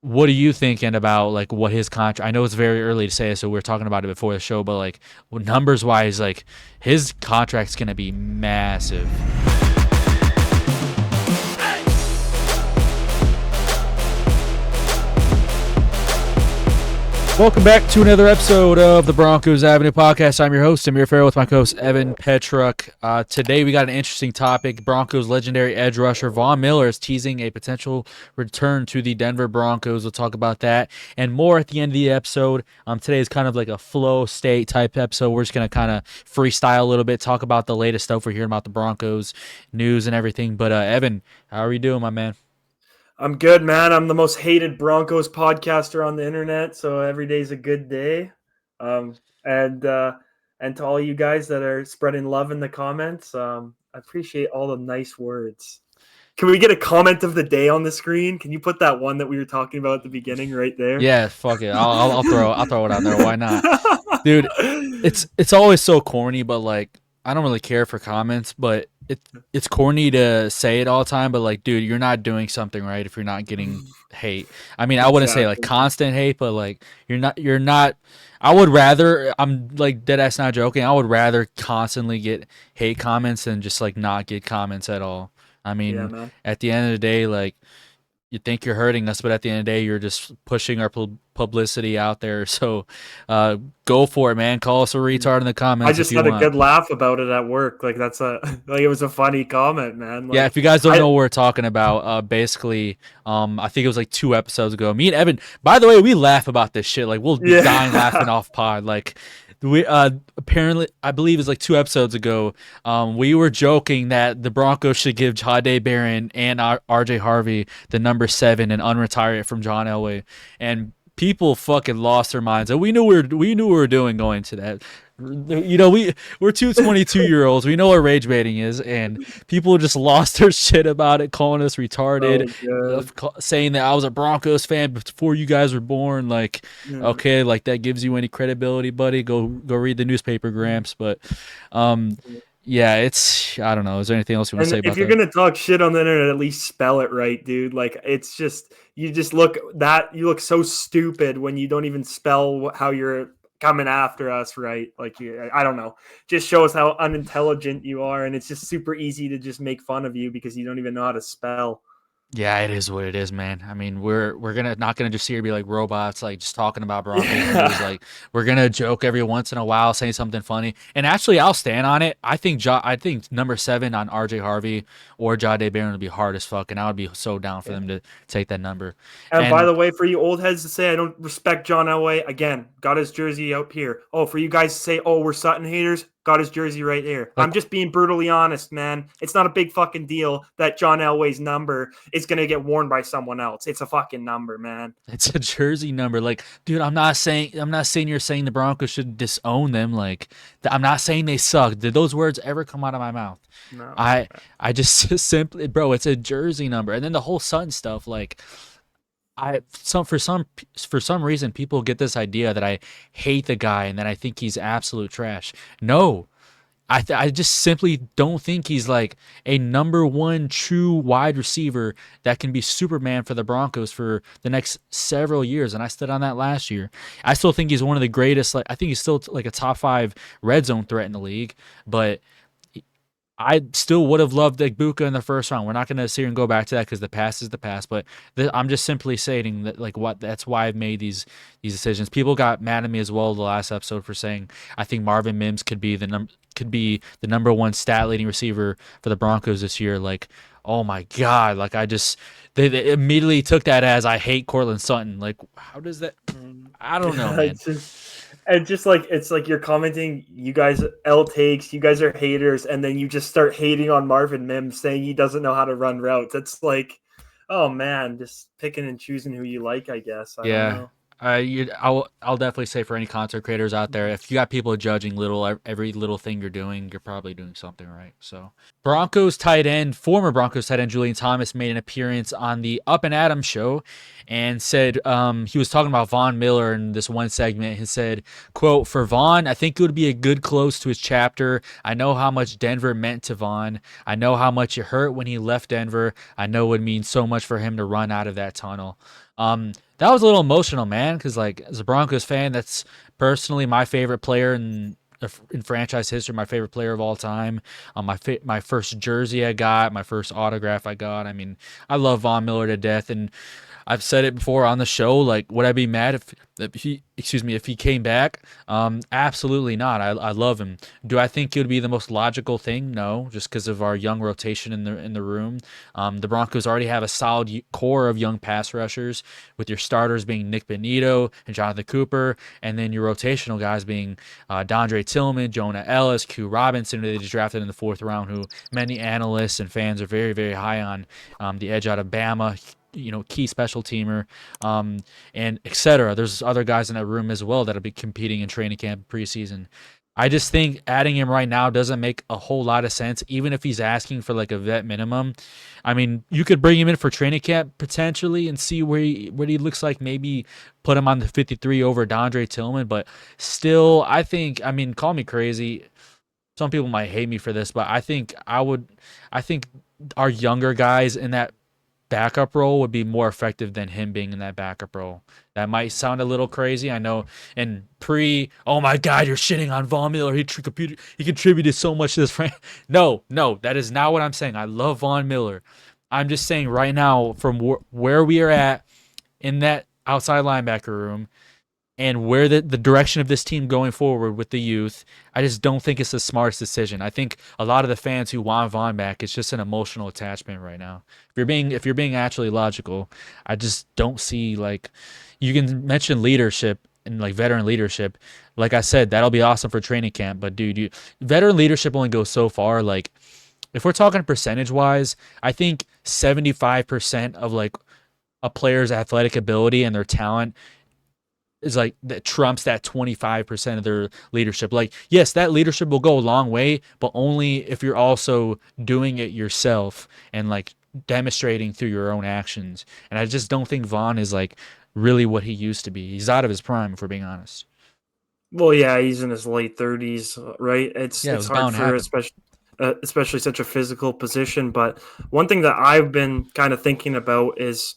what are you thinking about like what his contract? I know it's very early to say, so we are talking about it before the show, but like numbers wise, like his contract's gonna be massive. Welcome back to another episode of the Broncos Avenue podcast. I'm your host, Amir Farrell, with my co-host, Evan Petruk. Today, we got an interesting topic. Broncos legendary edge rusher Von Miller is teasing a potential return to the Denver Broncos. We'll talk about that and more at the end of the episode. Today is kind of like a flow state type episode. We're just going to kind of freestyle a little bit, talk about the latest stuff we're hearing about the Broncos, news and everything. But Evan, how are you doing, my man? I'm good, man. I'm the most hated Broncos podcaster on the internet, so every day's a good day. And to all you guys that are spreading love in the comments, I appreciate all the nice words. Can we get a comment of the day on the screen? Can you put that one that we were talking about at the beginning right there? Yeah, fuck it. I'll throw it out there. Why not, dude? It's always so corny, but like I don't really care for comments, but it's corny to say it all the time. But like, dude, you're not doing something right if you're not getting hate. I mean, I wouldn't say like constant hate, but like you're not. I would rather. I'm like dead ass not joking. I would rather constantly get hate comments than just like not get comments at all. I mean, at the end of the day, like you think you're hurting us, but at the end of the day, you're just pushing our publicity out there. So go for it, man. Call us a retard in the comments. I just had a good laugh about it at work. Like it was a funny comment, man. Like, yeah, if you guys don't know what we're talking about, basically, I think it was like 2 episodes ago. Me and Evan, by the way, we laugh about this shit. Like we'll be dying laughing off pod. Like we apparently, I believe it's like 2 episodes ago. We were joking that the Broncos should give Jahdae Barron and RJ Harvey the number 7 and unretire it from John Elway, and people fucking lost their minds. And we knew we were doing going to that. You know, we're two 22-year-olds. We know what rage baiting is, and people just lost their shit about it, calling us retarded, saying that I was a Broncos fan before you guys were born. Like, okay, like that gives you any credibility, buddy? Go read the newspaper, Gramps. But, yeah, it's I don't know. Is there anything else you want to say about that? If you're gonna talk shit on the internet, at least spell it right, dude. Like it's just you look so stupid when you don't even spell how you're coming after us, right? Like I don't know. Just shows how unintelligent you are, and it's just super easy to just make fun of you because you don't even know how to spell. Yeah, it is what it is, man. I mean, we're not gonna just here be like robots, like just talking about Broncos news. Like we're gonna joke every once in a while, say something funny. And actually, I'll stand on it. I think number 7 on RJ Harvey or Jahdae Barron would be hard as fuck, and I would be so down for them to take that number. And by the way, for you old heads to say I don't respect John Elway, again, got his jersey out here. Oh, for you guys to say, oh, we're Sutton haters, got his jersey right here. I'm just being brutally honest, man. It's not a big fucking deal that John Elway's number is going to get worn by someone else. It's a fucking number, man. It's a jersey number. Like, dude, I'm not saying you're saying the Broncos should disown them. Like, I'm not saying they suck. Did those words ever come out of my mouth? No. I just simply, bro, it's a jersey number. And then the whole Sutton stuff, like, for some reason people get this idea that I hate the guy and that I think he's absolute trash. No, I just simply don't think he's like a number 1 true wide receiver that can be Superman for the Broncos for the next several years. And I stood on that last year. I still think he's one of the greatest. Like I think he's still like a top 5 red zone threat in the league, but I still would have loved Buka in the first round. We're not going to sit here and go back to that because the past is the past. But I'm just simply stating that, like, that's why I've made these decisions. People got mad at me as well the last episode for saying I think Marvin Mims could be the number 1 stat leading receiver for the Broncos this year. Like, oh my god! Like they immediately took that as I hate Courtland Sutton. Like, how does that? I don't know, man. And just like it's like you're commenting, you guys takes, you guys are haters, and then you just start hating on Marvin Mims, saying he doesn't know how to run routes. It's like, oh man, just picking and choosing who you like, I guess. I don't know. I'll definitely say for any content creators out there, if you got people judging every little thing you're doing, you're probably doing something right. So, former Broncos tight end Julius Thomas made an appearance on the Up and Adams show and said he was talking about Von Miller in this one segment. He said, quote, "For Von, I think it would be a good close to his chapter. I know how much Denver meant to Von. I know how much it hurt when he left Denver. I know it would mean so much for him to run out of that tunnel." that was a little emotional, man, because like as a Broncos fan, that's personally my favorite player in franchise history, my favorite player of all time. My first jersey I got, my first autograph I got. I mean, I love Von Miller to death, and I've said it before on the show. Like, would I be mad if he, excuse me, if he came back? Absolutely not. I love him. Do I think it would be the most logical thing? No, just because of our young rotation in the room. The Broncos already have a solid core of young pass rushers, with your starters being Nick Benito and Jonathan Cooper, and then your rotational guys being Dondre Tillman, Jonah Ellis, Q Robinson, who they just drafted in the fourth round, who many analysts and fans are very, very high on. The edge out of Bama, key special teamer, and etc. There's other guys in that room as well that'll be competing in training camp preseason. I just think adding him right now doesn't make a whole lot of sense, even if he's asking for like a vet minimum. I mean, you could bring him in for training camp potentially and see what he looks like. Maybe put him on the 53 over Dondre Tillman, but still, I think. I mean, call me crazy. Some people might hate me for this, but I think I would. I think our younger guys in that backup role would be more effective than him being in that backup role. That might sound a little crazy, I know. And oh my God, you're shitting on Von Miller. He contributed so much to this franchise. No, no, that is not what I'm saying. I love Von Miller. I'm just saying right now, from where we are at in that outside linebacker room, and where the direction of this team going forward with the youth, I just don't think it's the smartest decision. I think a lot of the fans who want Vaughn back, it's just an emotional attachment right now. If you're being actually logical, I just don't see, like, you can mention leadership and like veteran leadership. Like I said, that'll be awesome for training camp, but dude, veteran leadership only goes so far. Like, if we're talking percentage wise, I think 75% of like a player's athletic ability and their talent is like that trumps that 25% of their leadership. Like, yes, that leadership will go a long way, but only if you're also doing it yourself and like demonstrating through your own actions. And I just don't think Vaughn is like really what he used to be. He's out of his prime, if we're being honest. Well, yeah, he's in his late 30s, right? Yeah, it It's was hard bound to for happen. especially such a physical position. But one thing that I've been kind of thinking about is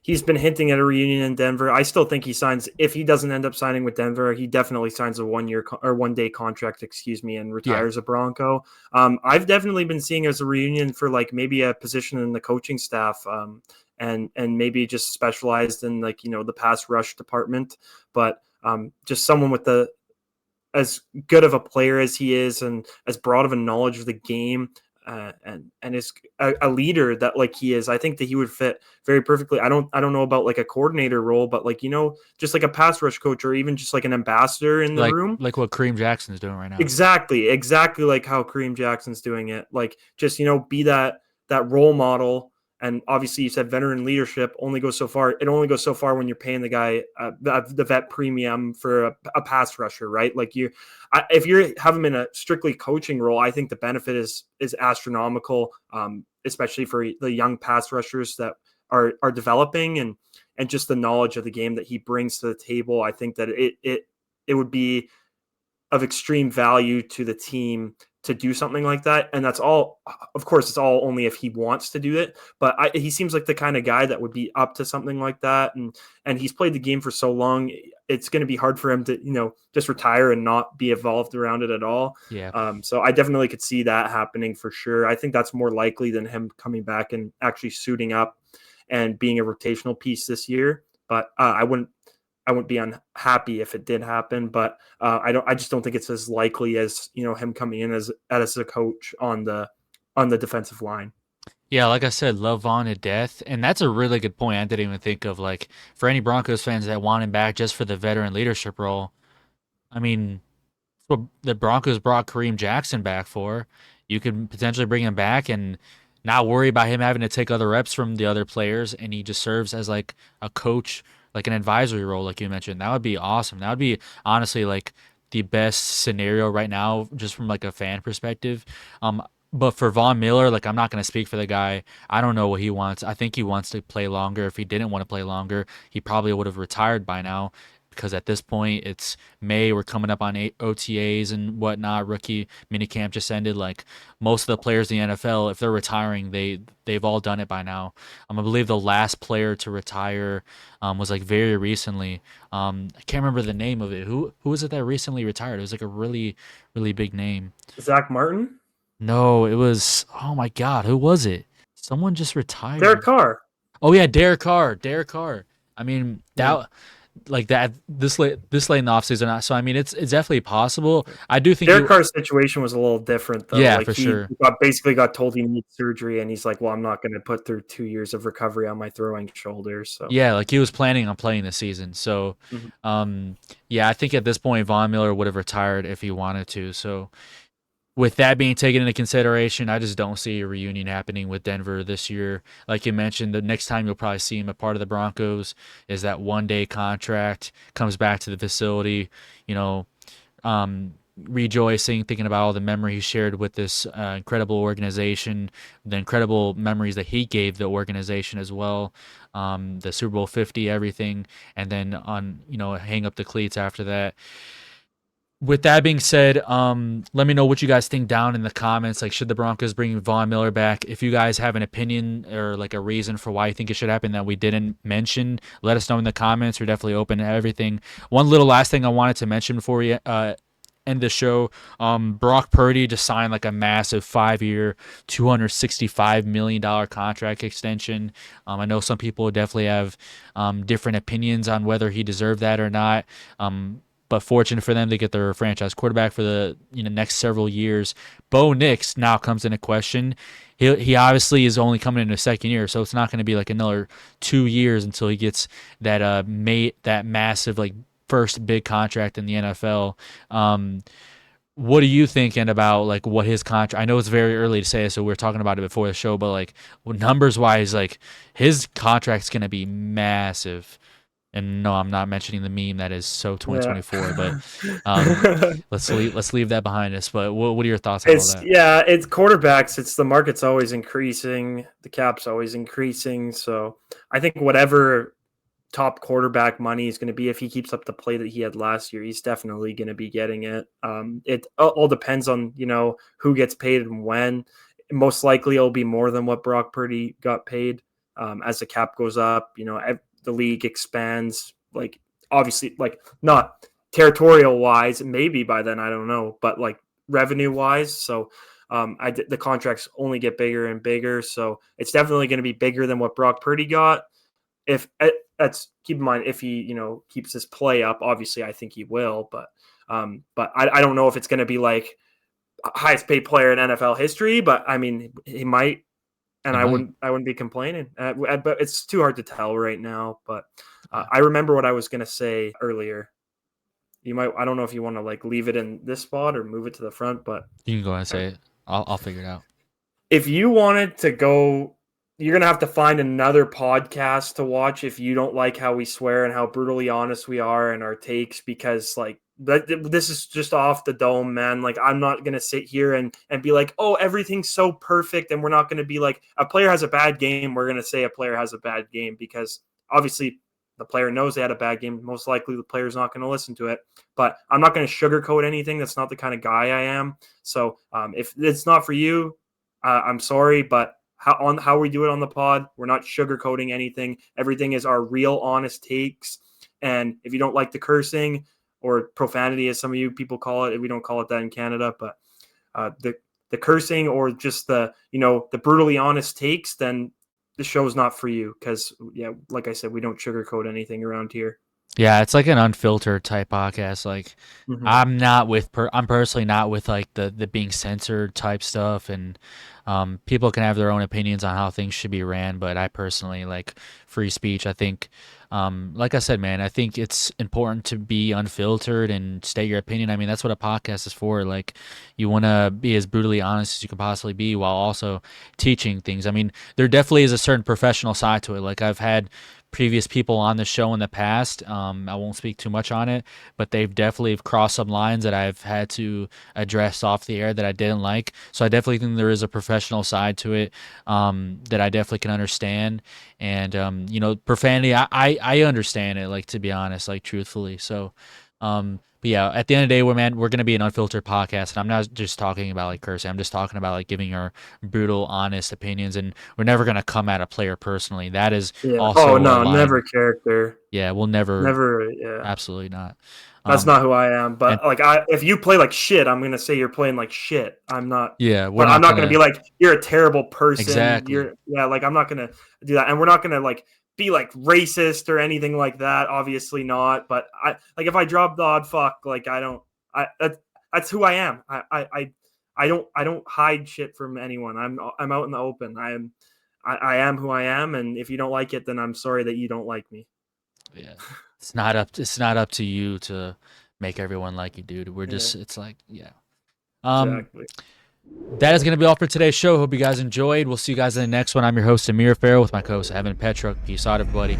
he's been hinting at a reunion in Denver. I still think he signs, if he doesn't end up signing with Denver, he definitely signs a 1 year or 1 day contract, excuse me, and Yeah. retires a Bronco. I've definitely been seeing as a reunion for like maybe a position in the coaching staff. And maybe just specialized in like the pass rush department, but just someone with the as good of a player as he is and as broad of a knowledge of the game, and is a leader that like he is. I think that he would fit very perfectly. I don't know about like a coordinator role, but like just like a pass rush coach or even just like an ambassador in the Like room. like what Kareem Jackson is doing right now. Exactly like how Kareem Jackson's doing it. Like just be that role model. And obviously, you said veteran leadership only goes so far. It only goes so far when you're paying the guy the vet premium for a pass rusher, right? Like if you have him in a strictly coaching role, I think the benefit is astronomical, especially for the young pass rushers that are developing and just the knowledge of the game that he brings to the table. I think that it would be of extreme value to the team to do something like that. And that's all, of course, it's all only if he wants to do it. But he seems like the kind of guy that would be up to something like that. And he's played the game for so long. It's going to be hard for him to, just retire and not be evolved around it at all. Yeah. So I definitely could see that happening for sure. I think that's more likely than him coming back and actually suiting up and being a rotational piece this year. But I wouldn't be unhappy if it did happen, but I just don't think it's as likely as him coming in as a coach on the defensive line. Yeah, like I said, love Vaughn to death. And that's a really good point. I didn't even think of, like, for any Broncos fans that want him back just for the veteran leadership role. I mean, what the Broncos brought Kareem Jackson back for. You could potentially bring him back and not worry about him having to take other reps from the other players, and he just serves as like a coach, like an advisory role, like you mentioned. That would be awesome. That would be honestly like the best scenario right now, just from like a fan perspective. But for Von Miller, like, I'm not gonna speak for the guy. I don't know what he wants. I think he wants to play longer. If he didn't want to play longer, he probably would have retired by now. because at this point it's May. We're coming up on OTAs and whatnot. Rookie minicamp just ended. Like most of the players in the NFL, if they're retiring, they've all done it by now. I believe the last player to retire was like very recently. I can't remember the name of it. Who was it that recently retired? It was like a really big name. Zach Martin, No, it was. Oh my God, who was it? Someone just Derek retired. Carr. Oh yeah, Derek Carr. Derek Carr. I mean Yeah. that like that this late in the offseason. So I mean it's definitely possible. I do think Derek you. Carr's situation was a little different though. Yeah, Like for he sure. basically got told he needs surgery, and he's like, "Well, I'm not going to put through 2 years of recovery on my throwing shoulder." So, Yeah, like he was planning on playing this season. So, mhm. yeah, I think at this point Von Miller would have retired if he wanted to. So, with that being taken into consideration, I just don't see a reunion happening with Denver this year. Like you mentioned, the next time you'll probably see him a part of the Broncos is that 1 day contract, comes back to the facility, you know, rejoicing, thinking about all the memories he shared with this incredible organization, the incredible memories that he gave the organization as well, the Super Bowl 50, everything, and then hang up the cleats after that. With that being said, let me know what you guys think down in the comments. Like, should the Broncos bring Von Miller back? If you guys have an opinion or like a reason for why you think it should happen that we didn't mention, let us know in the comments. We're definitely open to everything. One little last thing I wanted to mention before we end the show. Brock Purdy just signed like a massive 5 year, $265 million contract extension. I know some people definitely have different opinions on whether he deserved that or not. But fortunate for them, they get their franchise quarterback for the next several years. Bo Nix now comes into question. He obviously is only coming into his second year, so it's not going to be like another 2 years until he gets that massive like first big contract in the NFL. What are you thinking about like what his contract? I know it's very early to say, so we are talking about it before the show, but like numbers wise, like his contract's going to be massive. And no, I'm not mentioning the meme that is so Yeah. 2024, but let's leave that behind us. But what are your thoughts on all that? It's quarterbacks. It's the market's always increasing. The cap's always increasing. So I think whatever top quarterback money is going to be, if he keeps up the play that he had last year, he's definitely going to be getting it. It all depends on who gets paid and when. Most likely, it'll be more than what Brock Purdy got paid. As the cap goes up, the league expands. Like obviously, like not territorial wise, maybe by then I don't know, but like revenue wise. So the contracts only get bigger and bigger. So it's definitely going to be bigger than what Brock Purdy got. If that's keep in mind if he keeps his play up, obviously I think he will. But I don't know if it's going to be like highest paid player in NFL history. But I mean he might. And He I might. wouldn't be complaining, but it's too hard to tell right now. But I remember what I was going to say earlier. I don't know if you want to like leave it in this spot or move it to the front, but You can go ahead and say it. I'll figure it out. if you wanted to go, you're going to have to find another podcast to watch if you don't like how we swear and how brutally honest we are in our takes, because like this is just off the dome, man. Like I'm not going to sit here and be like, oh, everything's so perfect. And we're not going to be like a player has a bad game. We're going to say a player has a bad game because obviously the player knows they had a bad game. Most likely the player's not going to listen to it, but I'm not going to sugarcoat anything. That's not the kind of guy I am. So if it's not for you, I'm sorry, but how we do it on the pod, we're not sugarcoating anything. Everything is our real honest takes. And if you don't like the cursing or profanity, as some of you people call it, we don't call it that in Canada, but the cursing or just the brutally honest takes, then the show's not for you. Because like I said, we don't sugarcoat anything around here. Yeah, it's like an unfiltered type podcast. Like Mm-hmm. I'm personally not with like the being censored type stuff, and people can have their own opinions on how things should be ran, but I personally like free speech. I think like I said, man, I think it's important to be unfiltered and state your opinion. I mean, that's what a podcast is for. Like you want to be as brutally honest as you can possibly be while also teaching things. I mean, there definitely is a certain professional side to it. Like I've had previous people on the show in the past. I won't speak too much on it, but they've definitely crossed some lines that I've had to address off the air that I didn't like. So I definitely think there is a professional side to it that I definitely can understand. And profanity, I understand it. Like, to be honest, like, truthfully. So. But yeah, at the end of the day, we're gonna be an unfiltered podcast, and I'm not just talking about like cursing. I'm just talking about like giving our brutal, honest opinions, and we're never gonna come at a player personally. That is Yeah. Oh also a no, line. never character. Yeah, we'll never, Never. Yeah. absolutely not. That's not who I am. And But like, if you play like shit, I'm gonna say you're playing like shit. I'm not. yeah, we're But I'm not not gonna be gonna like you're a terrible person. exactly. Like I'm not gonna do that, and we're not gonna like be like racist or anything like that. Obviously not. But if I drop the odd fuck, like I don't. That's who I am. I don't hide shit from anyone. I'm out in the open. I am who I am, and if you don't like it, then I'm sorry that you don't like me. Yeah, it's not up to you to make everyone like you, dude. We're just it's like Exactly. That is going to be all for today's show. Hope you guys enjoyed. We'll see you guys in the next one. I'm your host, Amir Farrell, with my co-host, Evan Petruk. Peace out, everybody.